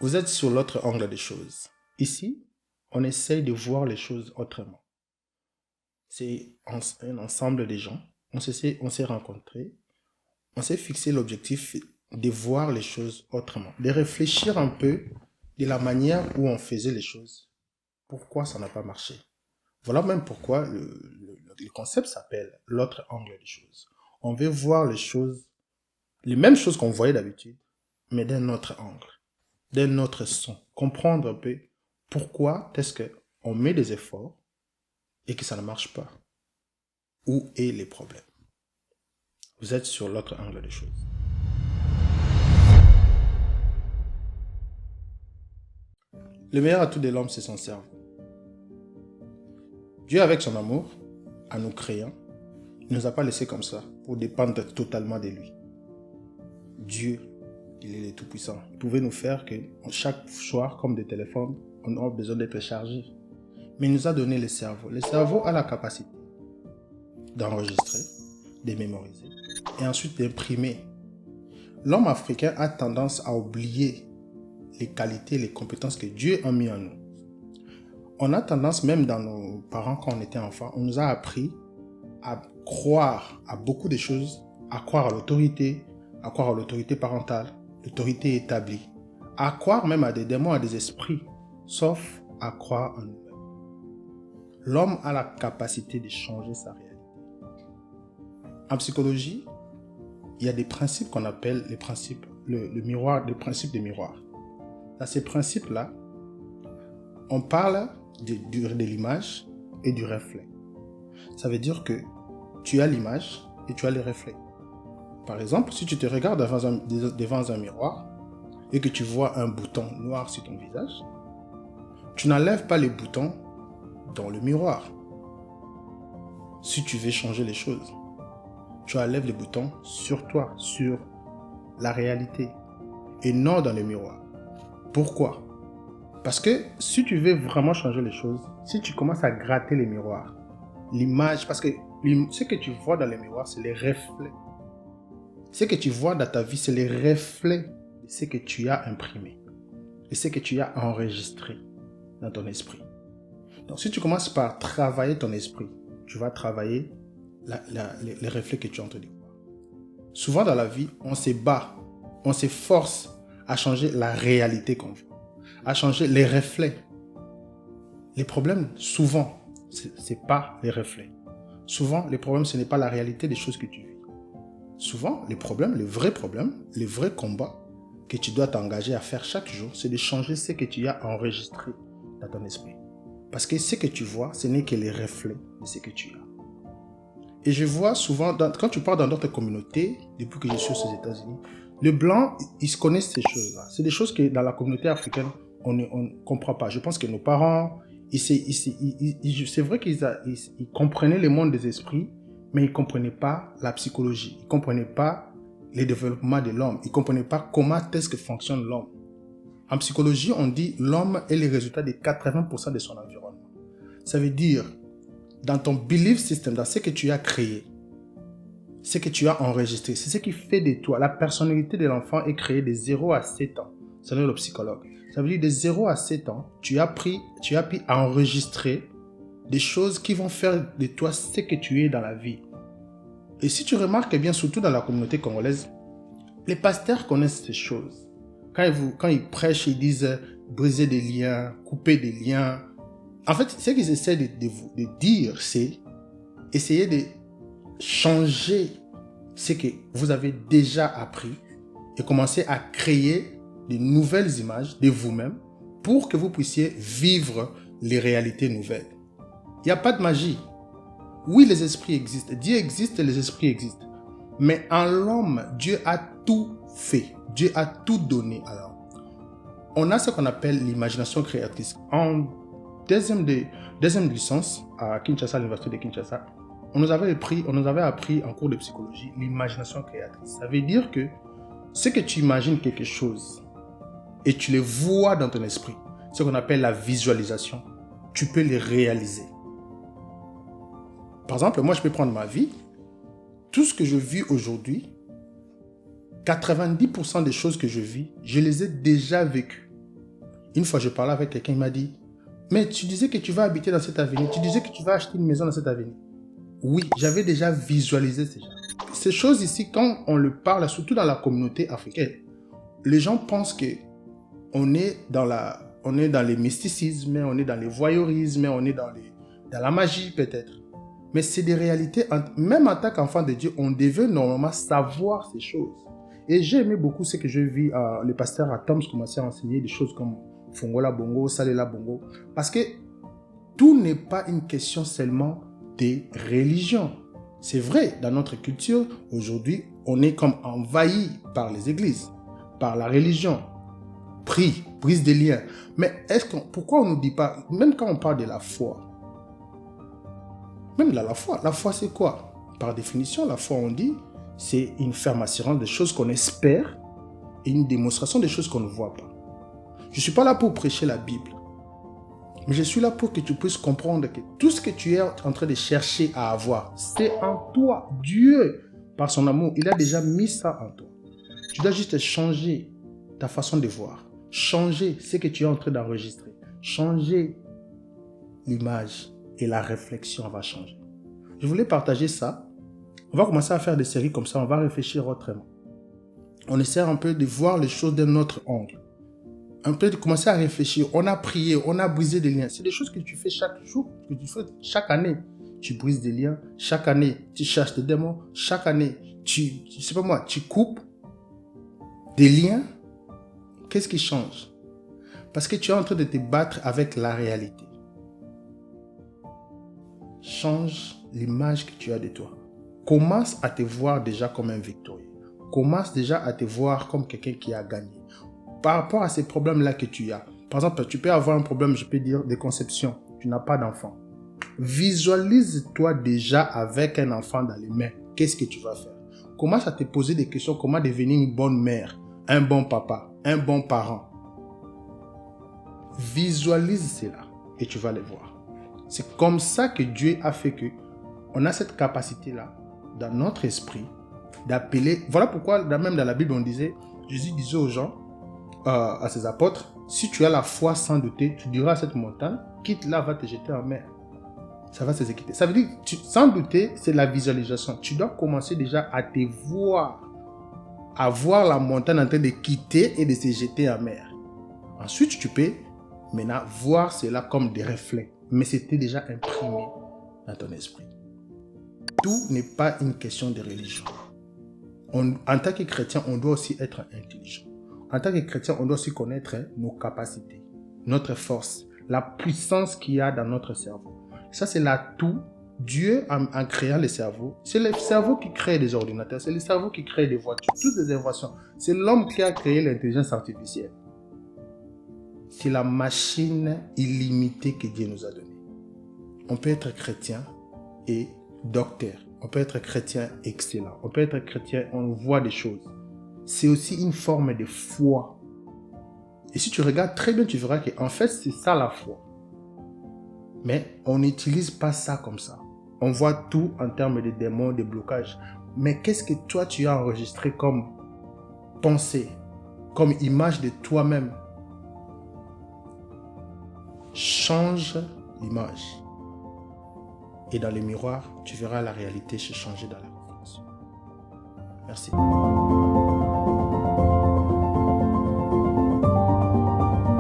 Vous êtes sur l'autre angle des choses. Ici, on essaye de voir les choses autrement. C'est un ensemble de gens. On s'est rencontrés. On s'est fixé l'objectif de voir les choses autrement. De réfléchir un peu de la manière où on faisait les choses. Pourquoi ça n'a pas marché. Voilà même pourquoi le concept s'appelle l'autre angle des choses. On veut voir les choses, les mêmes choses qu'on voyait d'habitude, mais d'un autre angle, d'un autre son. Comprendre un peu pourquoi est-ce qu'on met des efforts et que ça ne marche pas. Où est les problèmes? Vous êtes sur l'autre angle des choses. Le meilleur atout de l'homme, c'est son cerveau. Dieu, avec son amour, en nous créant, il ne nous a pas laissés comme ça pour dépendre totalement de lui. Dieu, il est le Tout-Puissant. Il pouvait nous faire que chaque soir, comme des téléphones, on a besoin d'être chargé. Mais il nous a donné le cerveau. Le cerveau a la capacité d'enregistrer, de mémoriser et ensuite d'imprimer. L'homme africain a tendance à oublier les qualités, les compétences que Dieu a mis en nous. On a tendance, même dans nos parents quand on était enfant, on nous a appris à croire à beaucoup de choses, à croire à l'autorité parentale, l'autorité établie, à croire même à des démons, à des esprits, sauf à croire en nous-mêmes. L'homme a la capacité de changer sa réalité. En psychologie, il y a des principes qu'on appelle les principes, le principe des miroirs. Dans ces principes-là, on parle de l'image et du reflet. Ça veut dire que tu as l'image et tu as le reflet. Par exemple, si tu te regardes devant un miroir et que tu vois un bouton noir sur ton visage, tu n'enlèves pas les boutons dans le miroir. Si tu veux changer les choses, tu enlèves les boutons sur toi, sur la réalité, et non dans le miroir. Pourquoi? Parce que si tu veux vraiment changer les choses, si tu commences à gratter les miroirs, l'image, parce que ce que tu vois dans les miroirs, c'est les reflets. Ce que tu vois dans ta vie, c'est les reflets de ce que tu as imprimé, de ce que tu as enregistré dans ton esprit. Donc si tu commences par travailler ton esprit, tu vas travailler les reflets que tu as en train de voir. Souvent dans la vie, on se bat, on s'efforce à changer la réalité qu'on voit, à changer les reflets. Les problèmes, souvent, ce n'est pas les reflets. Souvent, les problèmes, ce n'est pas la réalité des choses que tu vis. Souvent, les problèmes, les vrais combats que tu dois t'engager à faire chaque jour, c'est de changer ce que tu as enregistré dans ton esprit. Parce que ce que tu vois, ce n'est que les reflets de ce que tu as. Et je vois souvent, quand tu parles dans d'autres communautés, depuis que je suis aux États-Unis, les Blancs, ils se connaissent ces choses-là. C'est des choses que dans la communauté africaine, on ne comprend pas. Je pense que nos parents, c'est vrai qu'ils comprenaient le monde des esprits, mais ils ne comprenaient pas la psychologie. Ils ne comprenaient pas le développement de l'homme. Ils ne comprenaient pas comment est-ce que fonctionne l'homme. En psychologie, on dit l'homme est le résultat de 80% de son environnement. Ça veut dire, dans ton belief system, dans ce que tu as créé, ce que tu as enregistré, c'est ce qui fait de toi. La personnalité de l'enfant est créée de 0 à 7 ans. C'est le psychologue. Ça veut dire de 0 à 7 ans, tu as pu enregistrer des choses qui vont faire de toi ce que tu es dans la vie. Et si tu remarques bien, surtout dans la communauté congolaise, les pasteurs connaissent ces choses. Quand ils prêchent, ils disent briser des liens, couper des liens. En fait, ce qu'ils essaient de dire, c'est essayer de changer ce que vous avez déjà appris et commencer à créer de nouvelles images de vous-même pour que vous puissiez vivre les réalités nouvelles. Il n'y a pas de magie. Oui, les esprits existent. Dieu existe, les esprits existent. Mais en l'homme, Dieu a tout fait. Dieu a tout donné à l'homme. On a ce qu'on appelle l'imagination créatrice. En deuxième licence à Kinshasa, à l'université de Kinshasa, on nous avait appris en cours de psychologie l'imagination créatrice. Ça veut dire que ce que tu imagines quelque chose et tu le vois dans ton esprit, ce qu'on appelle la visualisation, tu peux le réaliser. Par exemple, moi je peux prendre ma vie, tout ce que je vis aujourd'hui, 90% des choses que je vis, je les ai déjà vécues. Une fois, je parlais avec quelqu'un, il m'a dit, mais tu disais que tu vas habiter dans cette avenue, tu disais que tu vas acheter une maison dans cette avenue. Oui, j'avais déjà visualisé ces choses ici, quand on le parle, surtout dans la communauté africaine, les gens pensent que on est dans les mysticismes, on est dans les voyeurismes, on est dans la magie peut-être. Mais c'est des réalités, même en tant qu'enfant de Dieu, on devait normalement savoir ces choses. Et j'ai aimé beaucoup ce que je vis, le pasteur Atoms commençait à enseigner des choses comme Fongola Bongo, Salela Bongo. Parce que tout n'est pas une question seulement des religions. C'est vrai, dans notre culture, aujourd'hui, on est comme envahi par les églises, par la religion. Brise des liens. Mais pourquoi on ne nous dit pas, même quand on parle de la foi, même de la foi c'est quoi? Par définition, la foi, on dit, c'est une ferme assurance des choses qu'on espère et une démonstration des choses qu'on ne voit pas. Je ne suis pas là pour prêcher la Bible, mais je suis là pour que tu puisses comprendre que tout ce que tu es en train de chercher à avoir, c'est en toi. Dieu, par son amour, il a déjà mis ça en toi. Tu dois juste changer ta façon de voir, changer ce que tu es en train d'enregistrer, changer l'image et la réflexion va changer. Je voulais partager ça. On va commencer à faire des séries comme ça, on va réfléchir autrement. On essaie un peu de voir les choses d'un autre angle. Un peu de commencer à réfléchir. On a prié, on a brisé des liens. C'est des choses que tu fais chaque jour, que tu fais chaque année. Tu brises des liens. Chaque année, tu cherches des démons. Chaque année, tu coupes des liens. Qu'est-ce qui change? Parce que tu es en train de te battre avec la réalité. Change l'image que tu as de toi. Commence à te voir déjà comme un victorieux. Commence déjà à te voir comme quelqu'un qui a gagné. Par rapport à ces problèmes-là que tu as. Par exemple, tu peux avoir un problème, je peux dire, de conception. Tu n'as pas d'enfant. Visualise-toi déjà avec un enfant dans les mains. Qu'est-ce que tu vas faire? Commence à te poser des questions. Comment devenir une bonne mère, un bon papa, un bon parent. Visualise cela et tu vas les voir. C'est comme ça que Dieu a fait que on a cette capacité-là dans notre esprit d'appeler. Voilà pourquoi, même dans la Bible, on disait, Jésus disait aux gens, à ses apôtres, si tu as la foi sans douter, tu diras à cette montagne, quitte là, va te jeter en mer. Ça va s'exécuter. Ça veut dire, sans douter, c'est la visualisation. Tu dois commencer déjà à te voir, à voir la montagne en train de quitter et de se jeter en mer. Ensuite, tu peux maintenant voir cela comme des reflets. Mais c'était déjà imprimé dans ton esprit. Tout n'est pas une question de religion. En tant que chrétien, on doit aussi être intelligent. En tant que chrétien, on doit aussi connaître nos capacités, notre force, la puissance qu'il y a dans notre cerveau. Ça, c'est l'atout. Dieu, en créant le cerveau, c'est le cerveau qui crée des ordinateurs, c'est le cerveau qui crée des voitures, toutes des inventions. C'est l'homme qui a créé l'intelligence artificielle. C'est la machine illimitée que Dieu nous a donnée. On peut être chrétien et docteur. On peut être chrétien excellent. On peut être chrétien, on voit des choses. C'est aussi une forme de foi. Et si tu regardes très bien, tu verras qu'en fait, c'est ça la foi. Mais on n'utilise pas ça comme ça. On voit tout en termes de démons, de blocages. Mais qu'est-ce que toi, tu as enregistré comme pensée, comme image de toi-même? Change l'image. Et dans le miroir, tu verras la réalité se changer dans la réflexion. Merci.